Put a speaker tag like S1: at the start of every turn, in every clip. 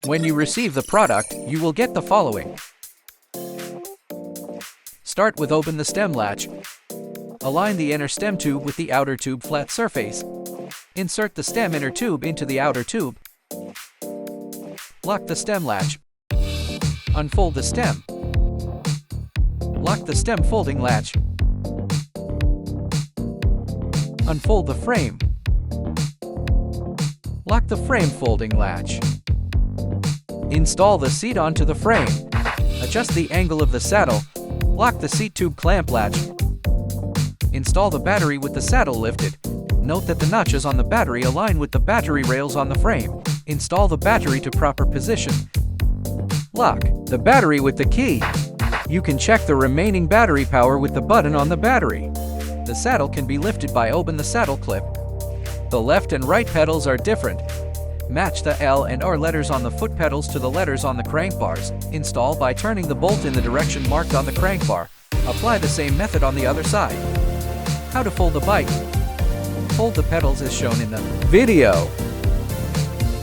S1: When you receive the product, you will get the following. Start with open the stem latch. Align the inner stem tube with the outer tube flat surface. Insert the stem inner tube into the outer tube. Lock the stem latch. Unfold the stem. Lock the stem folding latch. Unfold the frame. Lock the frame folding latch. Install the seat onto the frame. Adjust the angle of the saddle. Lock the seat tube clamp latch. Install the battery with the saddle lifted. Note that the notches on the battery align with the battery rails on the frame. Install the battery to proper position. Lock the battery with the key. You can check the remaining battery power with the button on the battery. The saddle can be lifted by open the saddle clip. The left and right pedals are different. Match the L and R letters on the foot pedals to the letters on the crank bars. Install by turning the bolt in the direction marked on the crank bar. Apply the same method on the other side. How to fold the bike. Fold the pedals as shown in the video.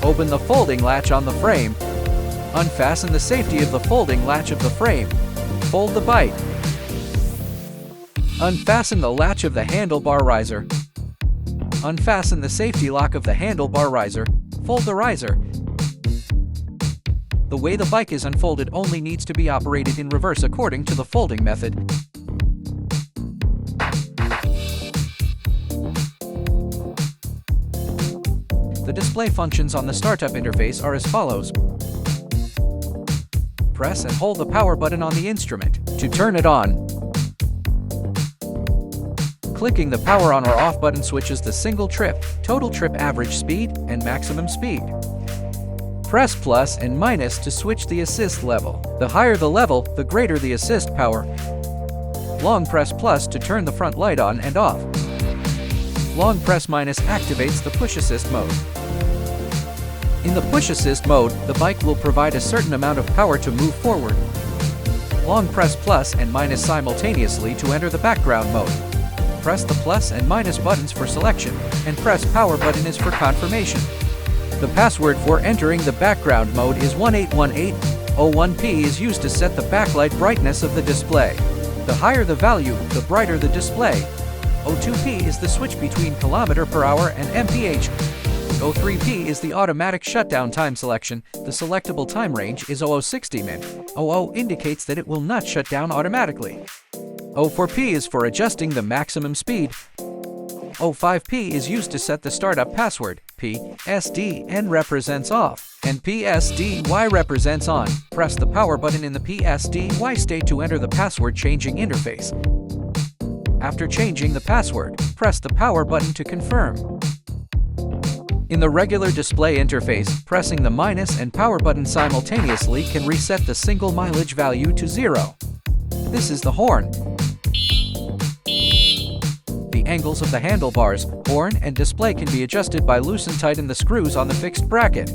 S1: Open the folding latch on the frame. Unfasten the safety of the folding latch of the frame. Fold the bike. Unfasten the latch of the handlebar riser. Unfasten the safety lock of the handlebar riser. Fold the riser. The way the bike is unfolded only needs to be operated in reverse according to the folding method. The display functions on the startup interface are as follows. Press and hold the power button on the instrument to turn it on. Clicking the power on or off button switches the single trip, total trip average speed, and maximum speed. Press plus and minus to switch the assist level. The higher the level, the greater the assist power. Long press plus to turn the front light on and off. Long press minus activates the push assist mode. In the push assist mode, the bike will provide a certain amount of power to move forward. Long press plus and minus simultaneously to enter the background mode. Press the plus and minus buttons for selection, and press power button is for confirmation. The password for entering the background mode is 1818. 01P is used to set the backlight brightness of the display. The higher the value, the brighter the display. 02P is the switch between kilometer per hour and mph. 03P is the automatic shutdown time selection. The selectable time range is 0060 min. 00 indicates that it will not shut down automatically. 04P is for adjusting the maximum speed. 05P is used to set the startup password. PSDN represents off, and PSDY represents on. Press the power button in the PSDY state to enter the password changing interface. After changing the password, press the power button to confirm. In the regular display interface, pressing the minus and power button simultaneously can reset the single mileage value to 0. This is the horn. The angles of the handlebars, horn, and display can be adjusted by loose and tighten the screws on the fixed bracket.